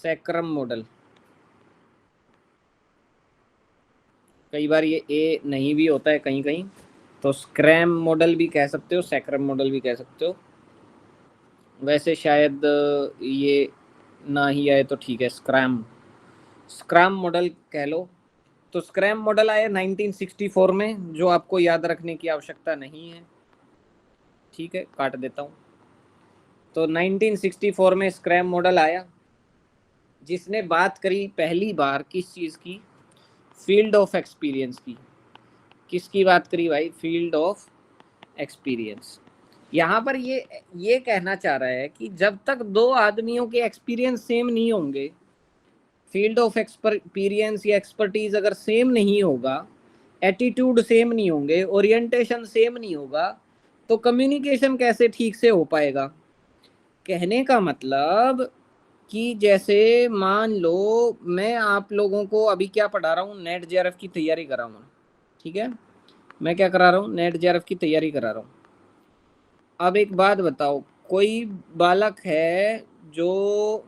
Sacrum model, कई बार ये ए नहीं भी होता है कहीं कहीं, तो स्क्रैम मॉडल भी कह सकते हो, सैक्रम मॉडल भी कह सकते हो। वैसे शायद ये ना ही आए तो ठीक है, स्क्रैम स्क्रैम मॉडल कह लो। तो स्क्रैम मॉडल आया 1964 में, जो आपको याद रखने की आवश्यकता नहीं है, ठीक है, काट देता हूँ। तो 1964 में स्क्रैम मॉडल आया, जिसने बात करी पहली बार किस चीज़ की, फील्ड ऑफ एक्सपीरियंस की। किसकी बात करी भाई, फील्ड ऑफ एक्सपीरियंस। यहाँ पर ये कहना चाह रहा है कि जब तक दो आदमियों के एक्सपीरियंस सेम नहीं होंगे, फील्ड ऑफ एक्सपीरियंस या एक्सपर्टीज अगर सेम नहीं होगा, एटीट्यूड सेम नहीं होंगे, ओरिएंटेशन सेम नहीं होगा, तो कम्युनिकेशन कैसे ठीक से हो पाएगा। कहने का मतलब कि जैसे मान लो मैं आप लोगों को अभी क्या पढ़ा रहा हूँ, नेट जेआरएफ की तैयारी करा हूँ, ठीक है, मैं क्या करा रहा हूँ, नेट जेआरएफ की तैयारी करा रहा हूँ। अब एक बात बताओ, कोई बालक है जो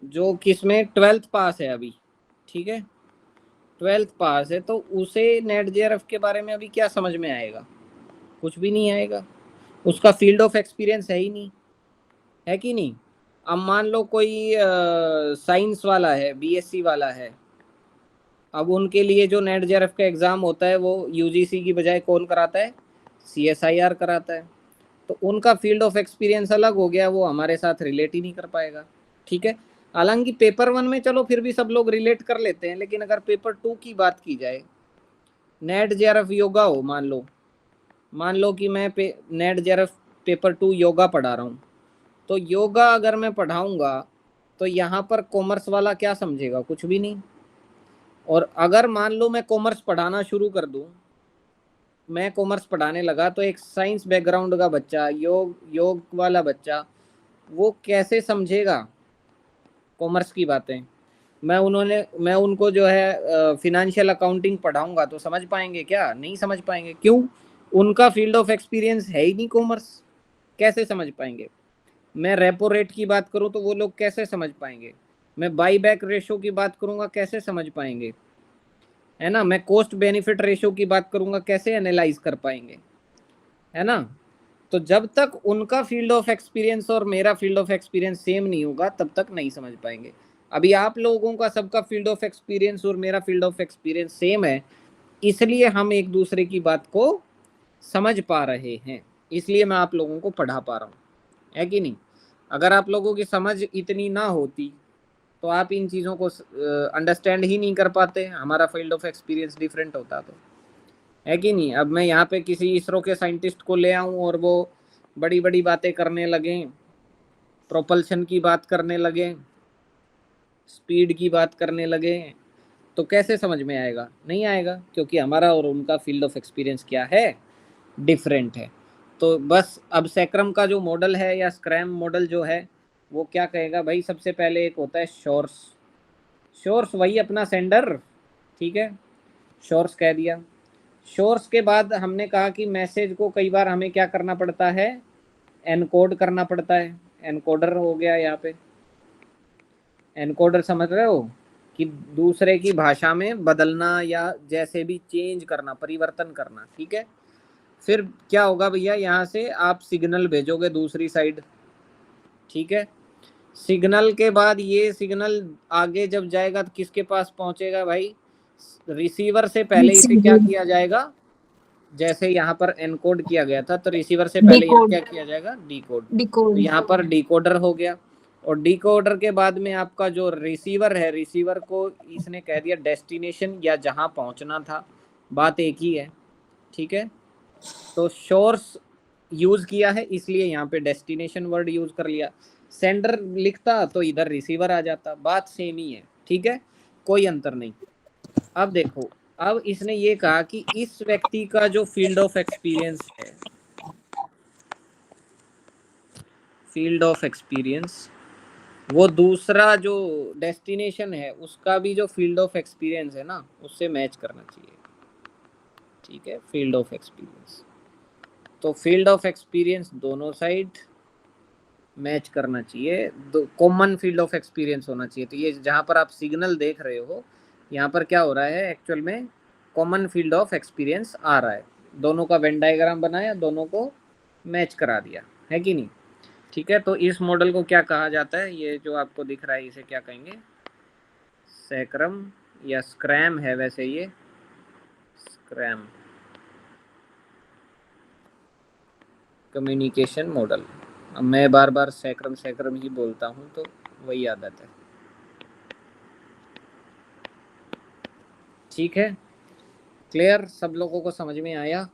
जो किसमें 12th पास है अभी, ठीक है, 12th पास है, तो उसे नेट जेआरएफ के बारे में अभी क्या समझ में आएगा, कुछ भी नहीं आएगा, उसका फील्ड ऑफ एक्सपीरियंस है ही नहीं, है कि नहीं। अब मान लो कोई साइंस वाला है, बीएससी वाला है, अब उनके लिए जो नेट जेआरएफ का एग्ज़ाम होता है वो यूजीसी की बजाय कौन कराता है, सीएसआईआर कराता है। तो उनका फील्ड ऑफ एक्सपीरियंस अलग हो गया, वो हमारे साथ रिलेट ही नहीं कर पाएगा, ठीक है। हालांकि पेपर 1 में चलो फिर भी सब लोग रिलेट कर लेते हैं, लेकिन अगर पेपर 2 की बात की जाए, नेट जेआरएफ योगा हो, मान लो कि मैं नेट जेआरएफ पेपर 2 योगा पढ़ा रहा हूँ, तो योगा अगर मैं पढ़ाऊंगा तो यहाँ पर कॉमर्स वाला क्या समझेगा, कुछ भी नहीं। और अगर मान लो मैं कॉमर्स पढ़ाना शुरू कर दूं, मैं कॉमर्स पढ़ाने लगा, तो एक साइंस बैकग्राउंड का बच्चा, योग वाला बच्चा, वो कैसे समझेगा कॉमर्स की बातें। मैं उनको जो है फिनेंशियल अकाउंटिंग पढ़ाऊंगा तो समझ पाएंगे क्या, नहीं समझ पाएंगे। क्यों, उनका फील्ड ऑफ एक्सपीरियंस है ही नहीं कॉमर्स, कैसे समझ पाएंगे। मैं रेपो रेट की बात करूं तो वो लोग कैसे समझ पाएंगे। मैं बाई बैक रेशो की बात करूंगा, कैसे समझ पाएंगे, है ना। मैं कॉस्ट बेनिफिट रेशो की बात करूंगा, कैसे एनालाइज कर पाएंगे, है ना। तो जब तक उनका फील्ड ऑफ एक्सपीरियंस और मेरा फील्ड ऑफ एक्सपीरियंस सेम नहीं होगा, तब तक नहीं समझ पाएंगे। अभी आप लोगों का सबका फील्ड ऑफ एक्सपीरियंस और मेरा फील्ड ऑफ एक्सपीरियंस सेम है, इसलिए हम एक दूसरे की बात को समझ पा रहे हैं, इसलिए मैं आप लोगों को पढ़ा पा रहा हूँ, है कि नहीं। अगर आप लोगों की समझ इतनी ना होती तो आप इन चीज़ों को अंडरस्टैंड ही नहीं कर पाते, हमारा फील्ड ऑफ एक्सपीरियंस डिफरेंट होता तो, है कि नहीं। अब मैं यहाँ पे किसी इसरो के साइंटिस्ट को ले आऊँ और वो बड़ी बड़ी बातें करने लगे, प्रोपल्शन की बात करने लगे, स्पीड की बात करने लगे, तो कैसे समझ में आएगा, नहीं आएगा, क्योंकि हमारा और उनका फील्ड ऑफ एक्सपीरियंस क्या है, डिफरेंट है। तो बस अब सैक्रम का जो मॉडल है या स्क्रैम मॉडल जो है, वो क्या कहेगा भाई, सबसे पहले एक होता है सोर्स, सोर्स वही अपना सेंडर, ठीक है, सोर्स कह दिया। सोर्स के बाद हमने कहा कि मैसेज को कई बार हमें क्या करना पड़ता है, एनकोड करना पड़ता है, एनकोडर हो गया यहाँ पे। एनकोडर समझ रहे हो, कि दूसरे की भाषा में बदलना या जैसे भी चेंज करना, परिवर्तन करना, ठीक है। फिर क्या होगा भैया, यहाँ से आप सिग्नल भेजोगे दूसरी साइड, ठीक है। सिग्नल के बाद ये सिग्नल आगे जब जाएगा तो किसके पास पहुंचेगा भाई, रिसीवर से पहले इसे क्या किया जाएगा, जैसे यहाँ पर एनकोड किया गया था, तो रिसीवर से पहले यहाँ क्या किया जाएगा, डिकोड। तो यहाँ पर डिकोडर हो गया, और डिकोडर के बाद में आपका जो रिसीवर है, रिसीवर को इसने कह दिया डेस्टिनेशन या जहाँ पहुँचना था, बात एक ही है, ठीक है। तो सोर्स यूज किया है इसलिए यहाँ पे डेस्टिनेशन वर्ड यूज कर लिया, सेंडर लिखता तो इधर रिसीवर आ जाता, बात सेम ही है, ठीक है, कोई अंतर नहीं। अब देखो, अब इसने ये कहा कि इस व्यक्ति का जो फील्ड ऑफ एक्सपीरियंस है, फील्ड ऑफ एक्सपीरियंस, वो दूसरा जो डेस्टिनेशन है उसका भी जो फील्ड ऑफ एक्सपीरियंस है ना, उससे मैच करना चाहिए, ठीक है, फील्ड ऑफ एक्सपीरियंस। तो फील्ड ऑफ एक्सपीरियंस दोनों साइड मैच करना चाहिए, कॉमन फील्ड ऑफ एक्सपीरियंस होना चाहिए। तो ये जहाँ पर आप सिग्नल देख रहे हो, यहाँ पर क्या हो रहा है एक्चुअल में, कॉमन फील्ड ऑफ एक्सपीरियंस आ रहा है। दोनों का वेन डायग्राम बनाया, दोनों को मैच करा दिया, है कि नहीं। ठीक है, तो इस मॉडल को क्या कहा जाता है, ये जो आपको दिख रहा है इसे क्या कहेंगे, सैक्रम या स्क्रैम है वैसे ये, स्क्रैम कम्युनिकेशन मॉडल। अब मैं बार बार सैक्रम सैक्रम ही बोलता हूँ तो वही आदत है। ठीक है, क्लियर, सब लोगों को समझ में आया।